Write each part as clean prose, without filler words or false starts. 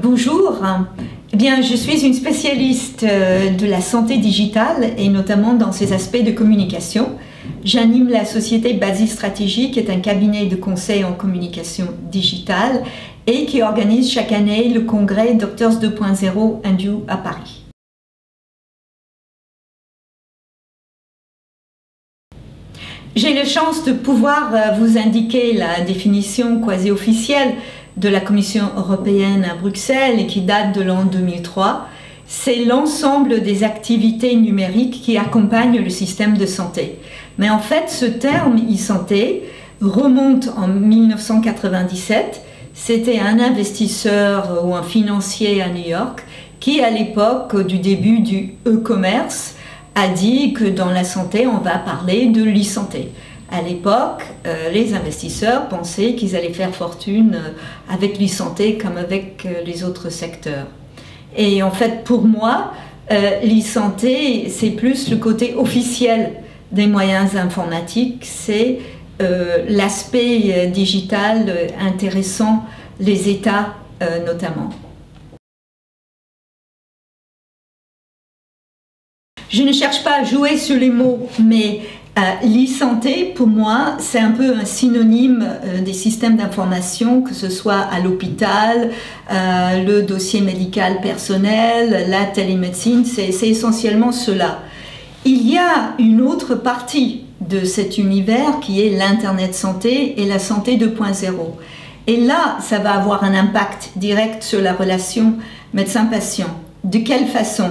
Bonjour, eh bien, je suis une spécialiste de la santé digitale et notamment dans ses aspects de communication. J'anime la société Basis Stratégie, qui est un cabinet de conseil en communication digitale et qui organise chaque année le congrès Doctors 2.0 Indu à Paris. J'ai la chance de pouvoir vous indiquer la définition quasi officielle de la Commission européenne à Bruxelles et qui date de l'an 2003. C'est l'ensemble des activités numériques qui accompagnent le système de santé. Mais en fait, ce terme e-santé remonte en 1997. C'était un investisseur ou un financier à New York qui, à l'époque du début du e-commerce, a dit que dans la santé, on va parler de l'e-santé. À l'époque, les investisseurs pensaient qu'ils allaient faire fortune avec l'e-santé comme avec les autres secteurs. Et en fait, pour moi, l'e-santé, c'est plus le côté officiel des moyens informatiques, c'est l'aspect digital intéressant les États notamment. Je ne cherche pas à jouer sur les mots, mais l'e-santé, pour moi, c'est un peu un synonyme des systèmes d'information, que ce soit à l'hôpital, le dossier médical personnel, la télémédecine, c'est essentiellement cela. Il y a une autre partie de cet univers qui est l'Internet santé et la santé 2.0. Et là, ça va avoir un impact direct sur la relation médecin-patient. De quelle façon ?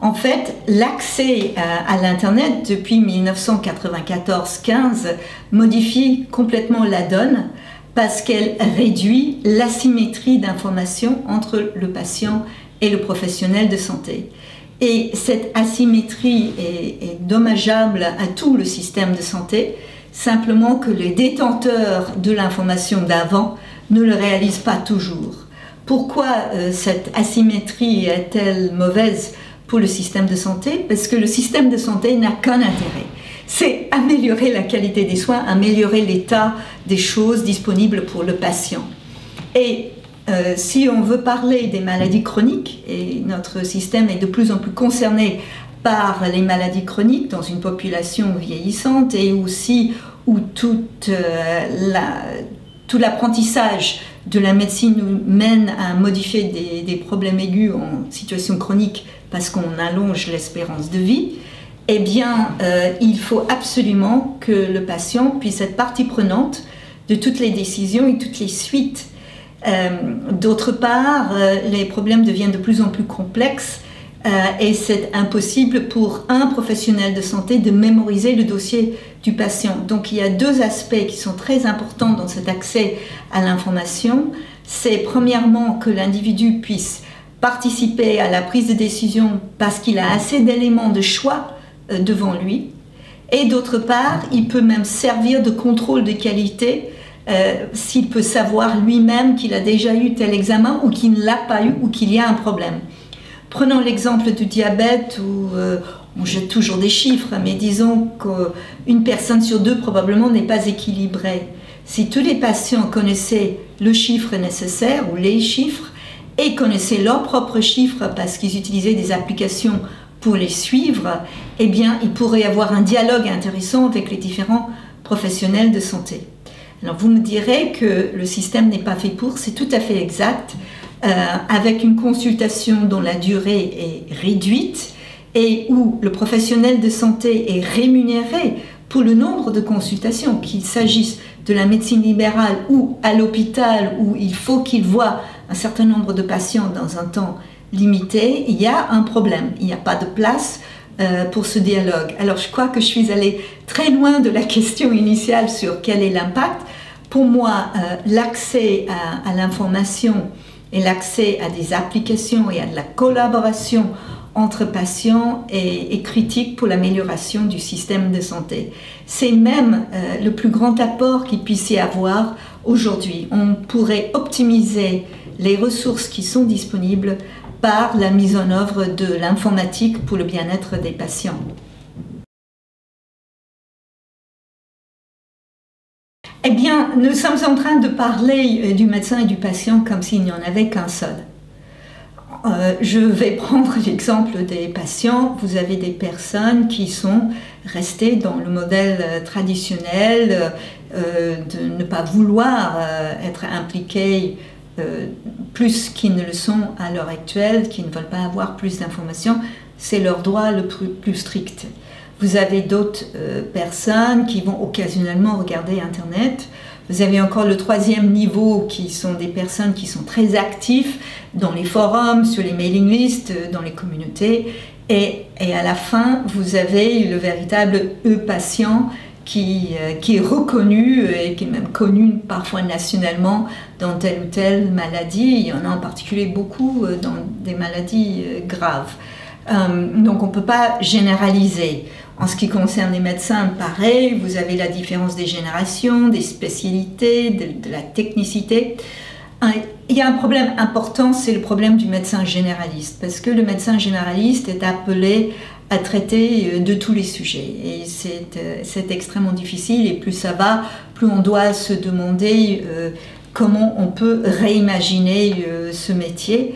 En fait, l'accès à l'Internet depuis 1994-15 modifie complètement la donne parce qu'elle réduit l'asymétrie d'information entre le patient et le professionnel de santé. Et cette asymétrie est dommageable à tout le système de santé, simplement que les détenteurs de l'information d'avant ne le réalisent pas toujours. Pourquoi cette asymétrie est-elle mauvaise pour le système de santé? Parce que le système de santé n'a qu'un intérêt, c'est améliorer la qualité des soins, améliorer l'état des choses disponibles pour le patient. Et si on veut parler des maladies chroniques, et notre système est de plus en plus concerné par les maladies chroniques dans une population vieillissante et aussi où tout l'apprentissage de la médecine nous mène à modifier des problèmes aigus en situation chronique parce qu'on allonge l'espérance de vie, eh bien, il faut absolument que le patient puisse être partie prenante de toutes les décisions et toutes les suites. D'autre part, les problèmes deviennent de plus en plus complexes et c'est impossible pour un professionnel de santé de mémoriser le dossier du patient. Donc il y a deux aspects qui sont très importants dans cet accès à l'information. C'est premièrement que l'individu puisse participer à la prise de décision parce qu'il a assez d'éléments de choix devant lui. Et d'autre part, il peut même servir de contrôle de qualité s'il peut savoir lui-même qu'il a déjà eu tel examen ou qu'il ne l'a pas eu ou qu'il y a un problème. Prenons l'exemple du diabète où on jette toujours des chiffres, mais disons qu'une personne sur deux probablement n'est pas équilibrée. Si tous les patients connaissaient le chiffre nécessaire ou les chiffres et connaissaient leurs propres chiffres parce qu'ils utilisaient des applications pour les suivre, eh bien, il pourrait y avoir un dialogue intéressant avec les différents professionnels de santé. Alors vous me direz que le système n'est pas fait pour, c'est tout à fait exact, avec une consultation dont la durée est réduite et où le professionnel de santé est rémunéré pour le nombre de consultations, qu'il s'agisse de la médecine libérale ou à l'hôpital où il faut qu'il voit un certain nombre de patients dans un temps limité, il y a un problème, il n'y a pas de place pour ce dialogue. Alors je crois que je suis allée très loin de la question initiale sur quel est l'impact. Pour moi, l'accès à l'information et l'accès à des applications et à de la collaboration entre patients est critique pour l'amélioration du système de santé. C'est même le plus grand apport qu'il puisse y avoir aujourd'hui. On pourrait optimiser les ressources qui sont disponibles par la mise en œuvre de l'informatique pour le bien-être des patients. Eh bien, nous sommes en train de parler du médecin et du patient comme s'il n'y en avait qu'un seul. Je vais prendre l'exemple des patients. Vous avez des personnes qui sont restées dans le modèle traditionnel de ne pas vouloir être impliquées plus qu'ils ne le sont à l'heure actuelle, qui ne veulent pas avoir plus d'informations. C'est leur droit le plus strict. Vous avez d'autres personnes qui vont occasionnellement regarder Internet. Vous avez encore le troisième niveau qui sont des personnes qui sont très actives dans les forums, sur les mailing lists, dans les communautés. Et à la fin, vous avez le véritable E-patient qui est reconnu et qui est même connu parfois nationalement dans telle ou telle maladie. Il y en a en particulier beaucoup dans des maladies graves. Donc on ne peut pas généraliser. En ce qui concerne les médecins, pareil, vous avez la différence des générations, des spécialités, de la technicité. Il y a un problème important, c'est le problème du médecin généraliste, parce que le médecin généraliste est appelé à traiter de tous les sujets. Et c'est extrêmement difficile, et plus ça va, plus on doit se demander comment on peut réimaginer ce métier,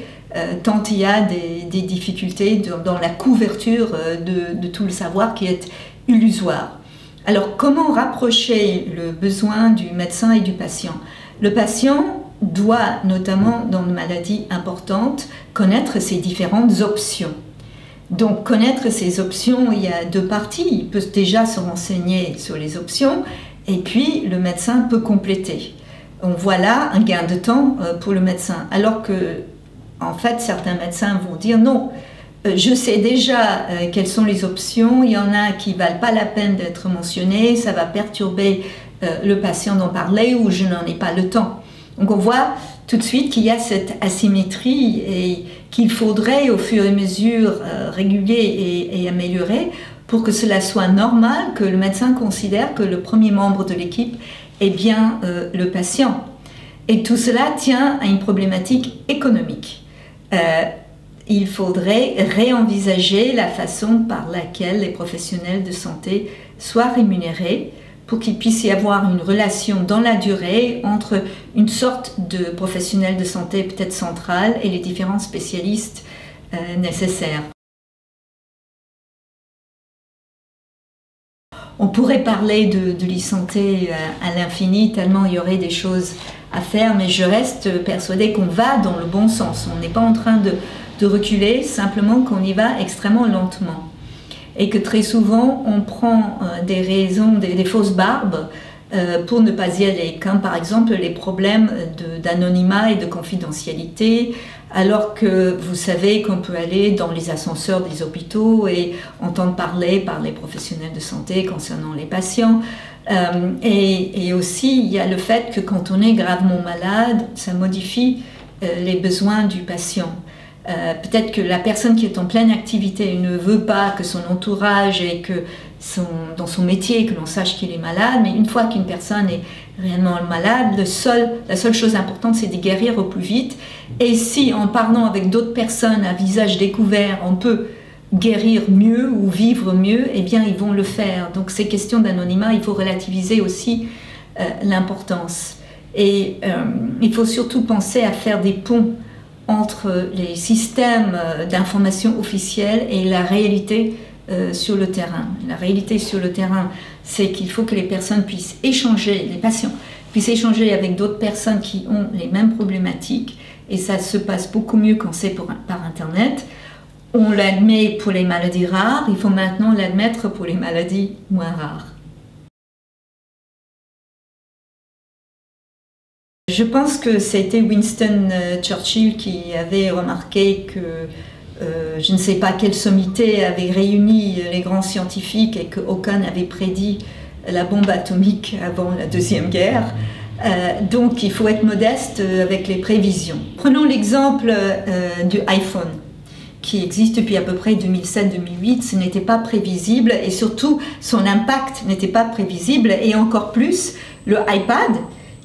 tant il y a des difficultés dans la couverture de tout le savoir qui est illusoire. Alors, comment rapprocher le besoin du médecin et du patient? Le patient doit, notamment dans une maladie importante, connaître ses différentes options. Donc, connaître ces options, il y a deux parties. Il peut déjà se renseigner sur les options, et puis le médecin peut compléter. Donc, voilà un gain de temps pour le médecin. Alors que en fait, certains médecins vont dire non, je sais déjà quelles sont les options, il y en a qui ne valent pas la peine d'être mentionnées, ça va perturber le patient d'en parler ou je n'en ai pas le temps. Donc on voit tout de suite qu'il y a cette asymétrie et qu'il faudrait au fur et à mesure réguler et améliorer pour que cela soit normal, que le médecin considère que le premier membre de l'équipe est bien le patient. Et tout cela tient à une problématique économique. Il faudrait réenvisager la façon par laquelle les professionnels de santé soient rémunérés pour qu'il puisse y avoir une relation dans la durée entre une sorte de professionnel de santé peut-être central et les différents spécialistes nécessaires. On pourrait parler de l'e-santé à l'infini, tellement il y aurait des choses à faire, mais je reste persuadée qu'on va dans le bon sens. On n'est pas en train de reculer, simplement qu'on y va extrêmement lentement. Et que très souvent, on prend des raisons, des fausses barbes pour ne pas y aller, comme par exemple les problèmes d'anonymat et de confidentialité, alors que vous savez qu'on peut aller dans les ascenseurs des hôpitaux et entendre parler par les professionnels de santé concernant les patients. Et aussi, il y a le fait que quand on est gravement malade, ça modifie les besoins du patient. Peut-être que la personne qui est en pleine activité ne veut pas que son entourage et que dans son métier, que l'on sache qu'il est malade, mais une fois qu'une personne est réellement malade, la seule chose importante, c'est de guérir au plus vite. Et si, en parlant avec d'autres personnes à visage découvert, on peut guérir mieux ou vivre mieux, eh bien, ils vont le faire. Donc, ces questions d'anonymat, il faut relativiser aussi l'importance. Et il faut surtout penser à faire des ponts entre les systèmes d'information officiels et la réalité sur le terrain. La réalité sur le terrain, c'est qu'il faut que les personnes puissent échanger, les patients puissent échanger avec d'autres personnes qui ont les mêmes problématiques, et ça se passe beaucoup mieux quand c'est par Internet. On l'admet pour les maladies rares, il faut maintenant l'admettre pour les maladies moins rares. Je pense que c'était Winston Churchill qui avait remarqué que je ne sais pas quelle sommité avait réuni les grands scientifiques et qu'aucun n'avait prédit la bombe atomique avant la Deuxième Guerre. Donc il faut être modeste avec les prévisions. Prenons l'exemple du iPhone, qui existe depuis à peu près 2007-2008. Ce n'était pas prévisible et surtout son impact n'était pas prévisible, et encore plus le iPad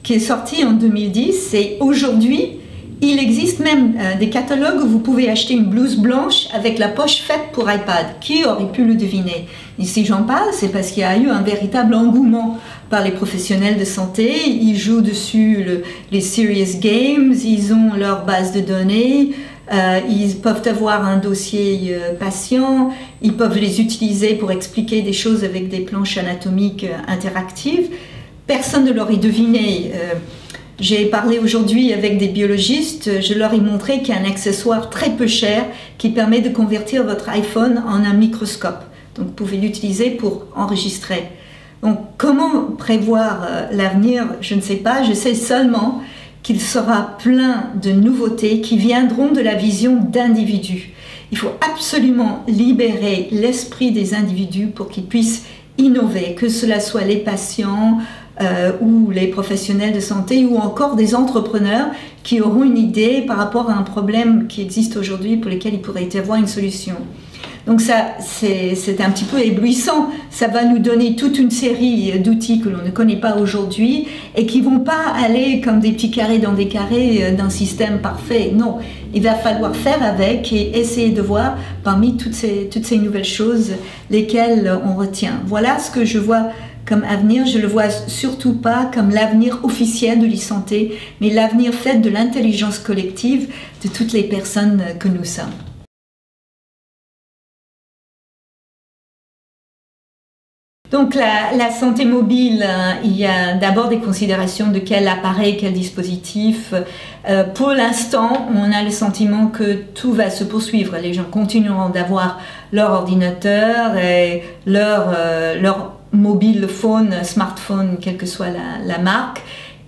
qui est sorti en 2010, et aujourd'hui il existe même des catalogues où vous pouvez acheter une blouse blanche avec la poche faite pour iPad. Qui aurait pu le deviner? Et si j'en parle, c'est parce qu'il y a eu un véritable engouement par les professionnels de santé. Ils jouent dessus les serious games, ils ont leur base de données, Ils peuvent avoir un dossier patient, ils peuvent les utiliser pour expliquer des choses avec des planches anatomiques interactives. Personne ne l'aurait deviné. J'ai parlé aujourd'hui avec des biologistes, je leur ai montré qu'il y a un accessoire très peu cher qui permet de convertir votre iPhone en un microscope. Donc vous pouvez l'utiliser pour enregistrer. Donc comment prévoir l'avenir, je ne sais pas, je sais seulement qu'il sera plein de nouveautés qui viendront de la vision d'individus. Il faut absolument libérer l'esprit des individus pour qu'ils puissent innover, que cela soit les patients ou les professionnels de santé ou encore des entrepreneurs qui auront une idée par rapport à un problème qui existe aujourd'hui pour lequel il pourrait y avoir une solution. Donc ça, c'est un petit peu éblouissant. Ça va nous donner toute une série d'outils que l'on ne connaît pas aujourd'hui et qui ne vont pas aller comme des petits carrés dans des carrés d'un système parfait. Non, il va falloir faire avec et essayer de voir parmi toutes ces nouvelles choses lesquelles on retient. Voilà ce que je vois comme avenir. Je ne le vois surtout pas comme l'avenir officiel de l'e-santé, mais l'avenir fait de l'intelligence collective de toutes les personnes que nous sommes. Donc la santé mobile, il y a d'abord des considérations de quel appareil, quel dispositif. Pour l'instant, on a le sentiment que tout va se poursuivre. Les gens continueront d'avoir leur ordinateur et leur mobile phone, smartphone, quelle que soit la marque.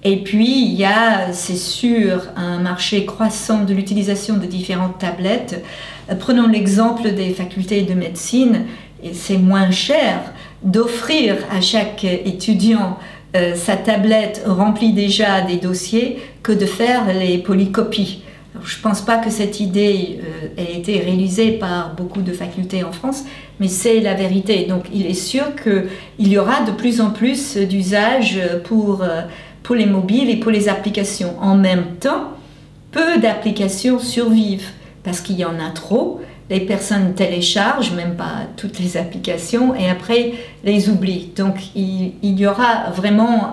Et puis, il y a, c'est sûr, un marché croissant de l'utilisation de différentes tablettes. Prenons l'exemple des facultés de médecine, et c'est moins cher d'offrir à chaque étudiant sa tablette remplie déjà des dossiers que de faire les polycopies. Alors, je ne pense pas que cette idée ait été réalisée par beaucoup de facultés en France, mais c'est la vérité. Donc il est sûr qu'il y aura de plus en plus d'usages pour les mobiles et pour les applications. En même temps, peu d'applications survivent parce qu'il y en a trop. Les personnes téléchargent, même pas toutes les applications, et après les oublient. Donc il y aura vraiment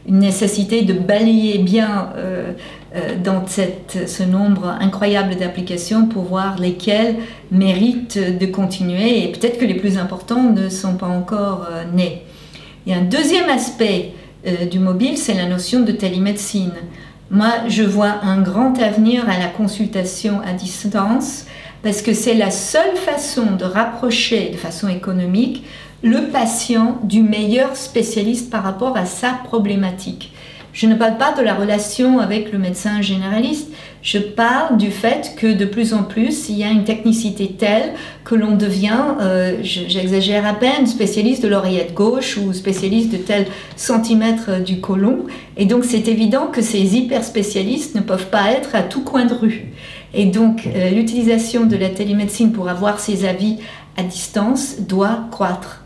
une nécessité de balayer bien dans ce nombre incroyable d'applications pour voir lesquelles méritent de continuer, et peut-être que les plus importants ne sont pas encore nés. Il y a un deuxième aspect du mobile, c'est la notion de télémédecine. Moi, je vois un grand avenir à la consultation à distance, parce que c'est la seule façon de rapprocher de façon économique le patient du meilleur spécialiste par rapport à sa problématique. Je ne parle pas de la relation avec le médecin généraliste, je parle du fait que de plus en plus, il y a une technicité telle que l'on devient, j'exagère à peine, spécialiste de l'oreillette gauche ou spécialiste de tel centimètre du côlon. Et donc c'est évident que ces hyper spécialistes ne peuvent pas être à tout coin de rue. Et donc l'utilisation de la télémédecine pour avoir ses avis à distance doit croître.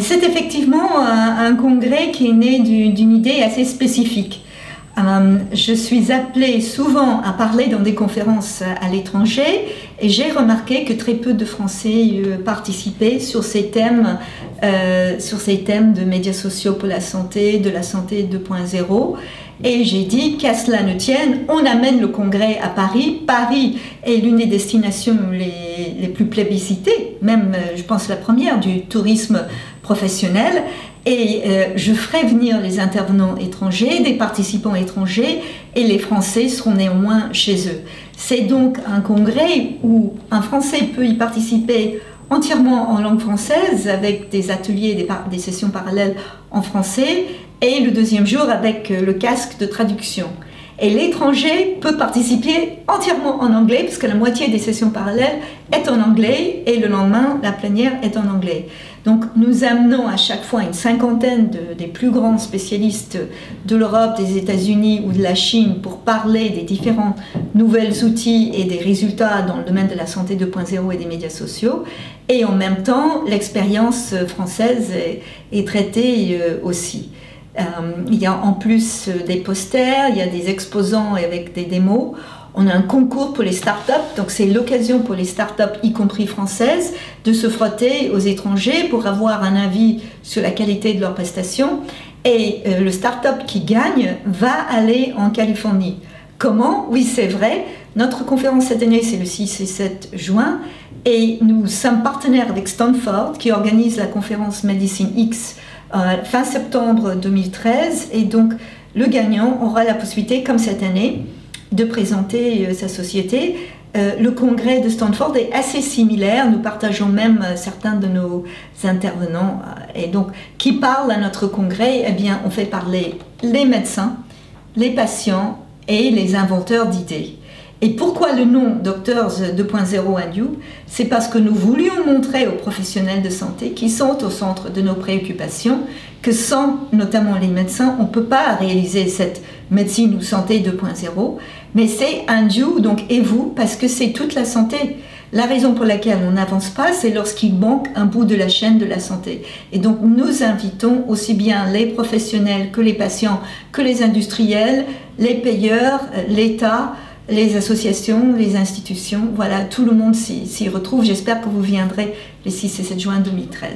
C'est effectivement un congrès qui est né d'une idée assez spécifique. Je suis appelée souvent à parler dans des conférences à l'étranger et j'ai remarqué que très peu de Français participaient sur ces thèmes de médias sociaux pour la santé, de la santé 2.0. Et j'ai dit qu'à cela ne tienne, on amène le congrès à Paris. Paris est l'une des destinations les plus plébiscitées, même je pense la première du tourisme professionnel. Et je ferai venir les intervenants étrangers, des participants étrangers, et les Français seront néanmoins chez eux. C'est donc un congrès où un Français peut y participer entièrement en langue française, avec des ateliers, des sessions parallèles en français, et le deuxième jour avec le casque de traduction. Et l'étranger peut participer entièrement en anglais, puisque la moitié des sessions parallèles est en anglais, et le lendemain, la plénière est en anglais. Donc nous amenons à chaque fois une cinquantaine des plus grands spécialistes de l'Europe, des États-Unis ou de la Chine pour parler des différents nouveaux outils et des résultats dans le domaine de la santé 2.0 et des médias sociaux. Et en même temps, l'expérience française est traitée aussi. Il y a en plus des posters, il y a des exposants avec des démos. On a un concours pour les startups, donc c'est l'occasion pour les startups, y compris françaises, de se frotter aux étrangers pour avoir un avis sur la qualité de leurs prestations. Et le start-up qui gagne va aller en Californie. Comment? Oui, c'est vrai. Notre conférence cette année, c'est le 6 et 7 juin. Et nous sommes partenaires avec Stanford, qui organise la conférence Medicine X fin septembre 2013. Et donc, le gagnant aura la possibilité, comme cette année, de présenter sa société. Le congrès de Stanford est assez similaire. Nous partageons même certains de nos intervenants. Et donc, qui parlent à notre congrès? Eh bien, on fait parler les médecins, les patients et les inventeurs d'idées. Et pourquoi le nom Doctors 2.0 and You? C'est parce que nous voulions montrer aux professionnels de santé qui sont au centre de nos préoccupations que sans notamment les médecins, on ne peut pas réaliser cette médecine ou santé 2.0. Mais c'est and you, donc et vous, parce que c'est toute la santé. La raison pour laquelle on n'avance pas, c'est lorsqu'il manque un bout de la chaîne de la santé. Et donc nous invitons aussi bien les professionnels que les patients, que les industriels, les payeurs, l'État, les associations, les institutions, voilà, tout le monde s'y retrouve. J'espère que vous viendrez les 6 et 7 juin 2013.